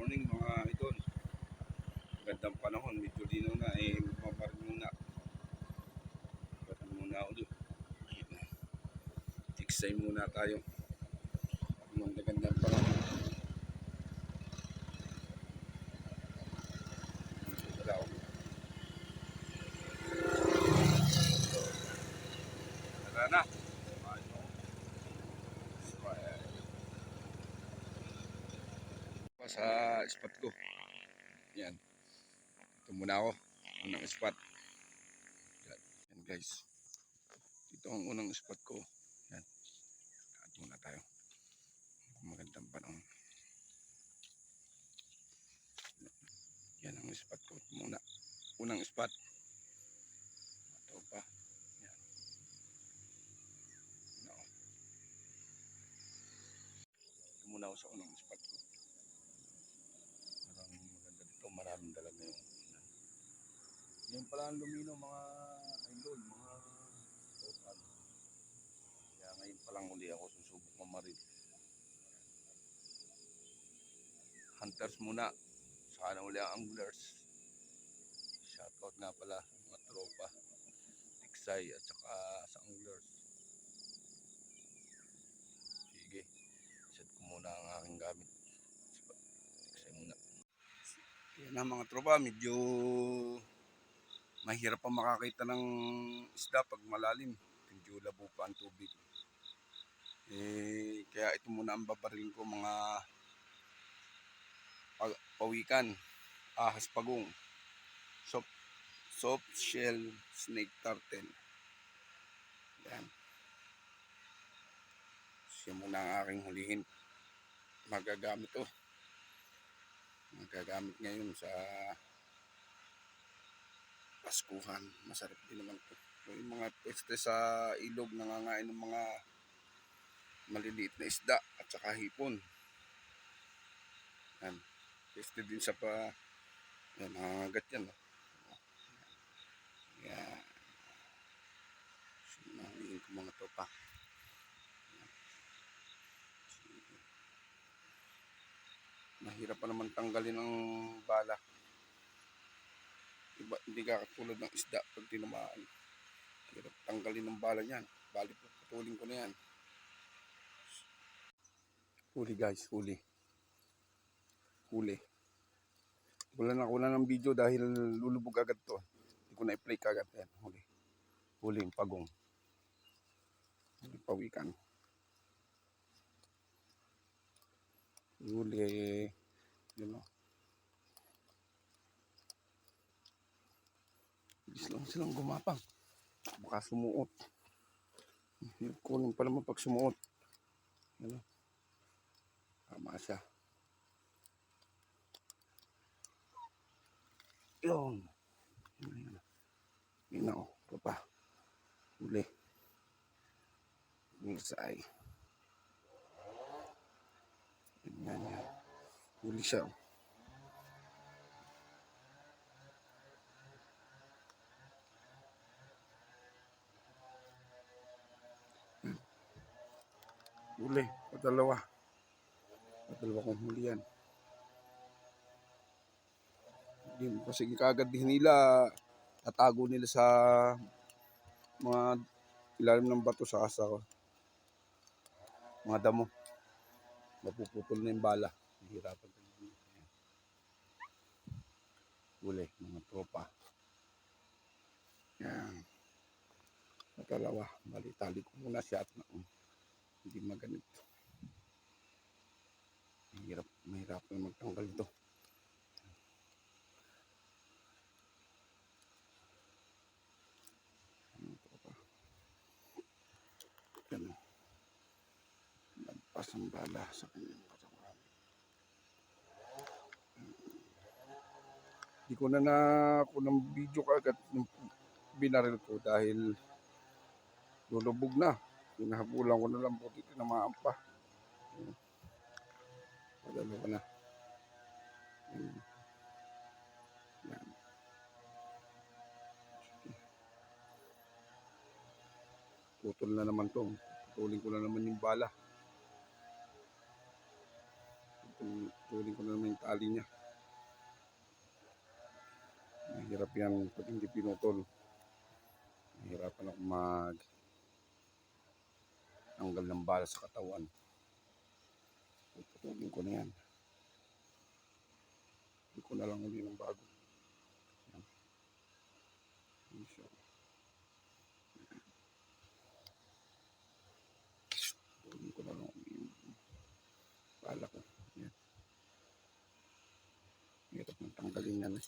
morning mga idol. Gandang panahon, medyo linaw na magpaparin muna. Parin muna ulit. Tiksay muna tayo. Gandang panahon. Wala ako. Tara na. Sa spot ko. Yan. Ito muna ako. Unang spot. Yan guys. Ito ang unang spot ko. Yan. At muna tayo. Magandang panahon. Yan ang spot ko. Muna. Unang spot. Ito pa. Yan. Ito muna ako sa unang spot ko. Maraming maganda dito. Maraming dalaga yun. Yan pala ang lumino mga idol. Mga total. Kaya ngayon palang uli ako susubok mamaril. Hunters muna. Sana uli ang anglers. Shoutout nga pala mga tropa. Tiksay at saka sa anglers. Sige. Set ko muna ang aking gamit. Tiksay muna. Yan na mga tropa. Medyo mahirap pa makakita ng isda pag malalim. Medyo labo pa ang tubig. Kaya ito muna ang babarilin ko mga pawikan, ahas pagong, soft shell snake turtle. Yan. Siya muna ang aking hulihin. Magagamit to. Magagamit ngayon sa Paskuhan. Masarap din naman to. Yung mga peste sa ilog nangangain ng mga maliliit na isda at saka hipon. Yan. Peste din sa yan, nangangagat yan. Yan. Nahulihin ko mga tropa. Mahirap pa naman tanggalin ang bala. Hindi ka katulad ng isda pag tinamaan. Hirap tanggalin ng bala niyan. Bali po, putulin ko na yan. Huli guys, huli. Huli. Wala na ako na ng video dahil lulubog agad to. Hindi ko na i-play kagad. Yan, huli. Huli yung pagong. Huli pawikan. Huli. Yun o. Bilis lang silang gumapang. Baka sumuot. Kunin pa naman pag sumuot. Yan o. Tama siya. Yun. Yun o. Ito pa. Huli. Nisay. Yan. Huli siya. Huli. Padalawa kong huli yan. Hindi kasi kagad din nila. Tatago nila sa mga ilalim ng bato sa asa ko. Mga damo. Mapuputol na yung bala. Hihirapan ko. Huli, mga tropa. Yan. Matalawa. Balitali ko muna siya at hindi maganit. Mahirap na magtanggal ito. Yan. Nagpas ang bala sa kanyang katawan. Hindi ko na ako ng video kagad ng binaril ko dahil lulubog na. Hinahabulan ko na lang po dito na maampa. Padalo ko na. Yan. Putol na naman to. Putulin ko na naman yung bala. Putulin ko na naman yung tali niya. Mahirap yan pag hindi pinutol. Mahirapan ako tanggal ng bala sa katawan. Putulin ko na yan. Hindi ko na lang uli ng bago. Yan. Putulin ko na lang uli yung bala ko. Yan. Hirap ng tanggalin yan eh.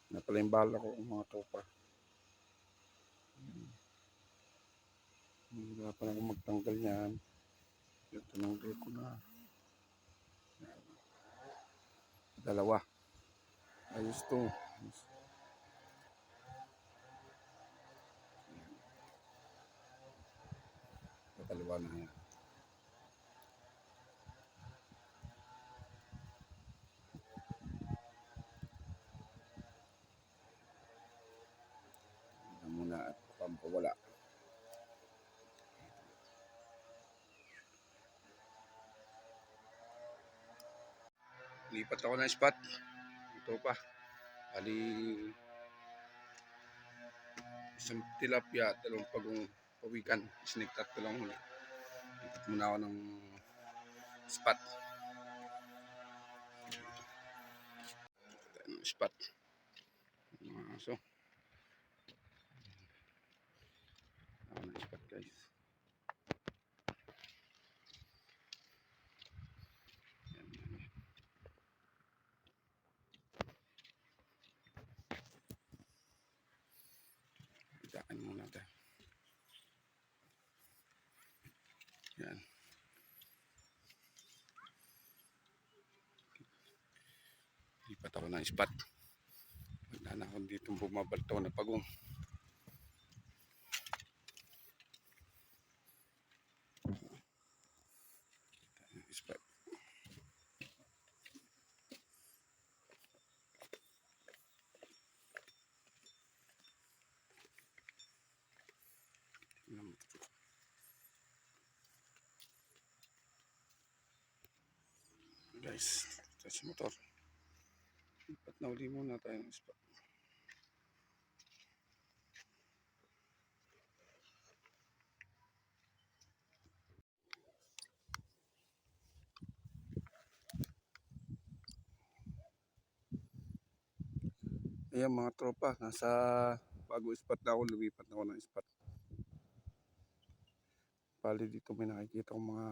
Na pala yung bala ko mga tropa. Hirapan ako magtanggal yan. Ito tinanggal ko na. Yan. Dalawa. Ayos to. Dalawa na yan. Yan muna at pampawala. Lipat ako ng spot. Ito pa. Bali isang tilapia, dalawang pagong pawikan. Snake tatlo lang huli. Lipat muna ako ng spot. Spot. So, ako ng spot guys. Daan muna tayo. Yan. Lipat ako ng spot. Wala na ako dito bumabalto na pagong. Spot. Guys, sa motor. Lipat na uli muna tayo ng spot. Ayan mga tropa, nasa bago spot na ako, lumipat na ako ng spot. Bali dito may nakikita akong mga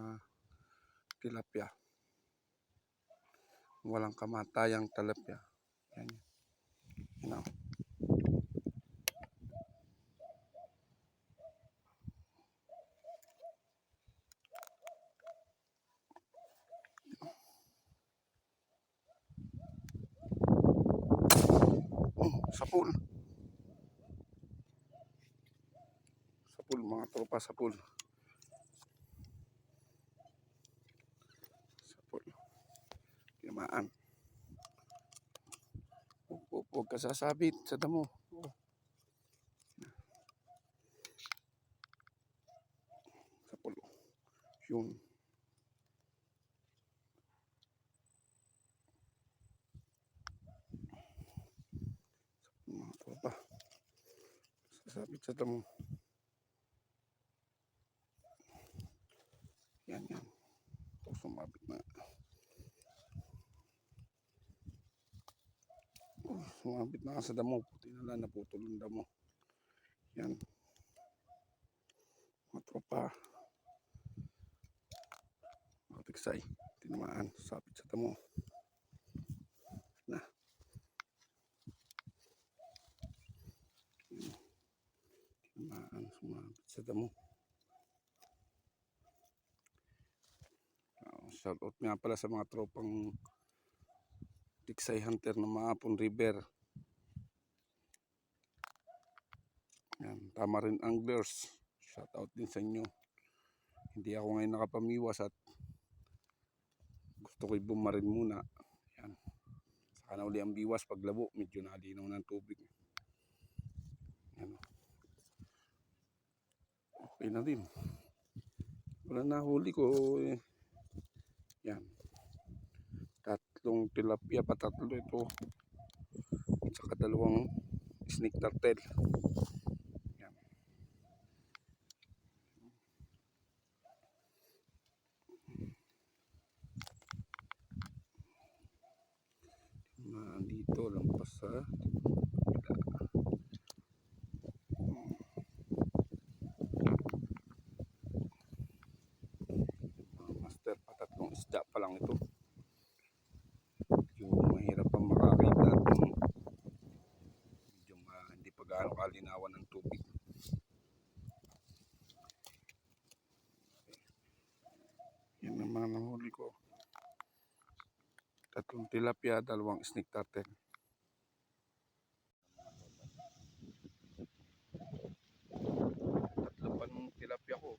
tilapia. Walang kamatayang tilapia. Yan. Yan o. Sapul. Sapul mga tropa, sapul. Sapul. Tiyamaan. Huwag ka sasabit sa damo. Sapul. Yun. Mga tropa. Sasabit sa damo. Yan yan. Ito sumabit na. Sumabit na sa damo. Puti na lang, naputol yung damo. Yan. Mga tropa. Mga tiksay. Tinamaan. Sabit sa damo. Na. Tinamaan. Sumabit sa damo. Shoutout nga pala sa mga tropang tiksay hunter ng Maapon River. Yan, Tamarin Anglers. Shoutout din sa inyo. Hindi ako ngayon nakapamiwas at gusto ko'y bumarin muna. Yan. Saka na uli ang biwas pag labo. Medyo nalinaw ng tubig. Yan. Okay na din. Wala na huli ko. Yan. tatlong tilapia, patatlo ito. At saka dalawang snake turtle. Yan. Dito lampas sa master, patatlong isda pa lang ito. Yung mahirap pang makakita at medyo hindi pa gaano kalinawan ng tubig. Yan ang mga nahuli ko. Tatlong tilapia, dalawang snake turtle. Tatlo pa nung tilapia ko.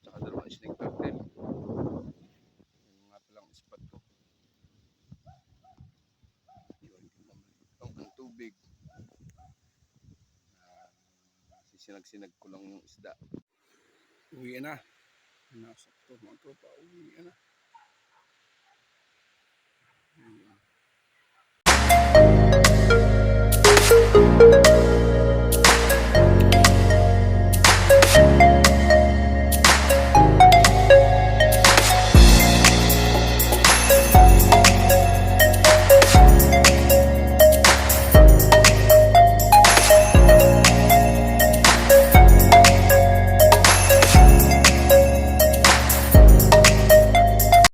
Tsaka dalawang snake turtle. Yung nga palang spot ko. Yun, ang tubig. Sisinag-sinag ko lang yung isda. Uwi na. Nasakto mga tropa. Uwi na.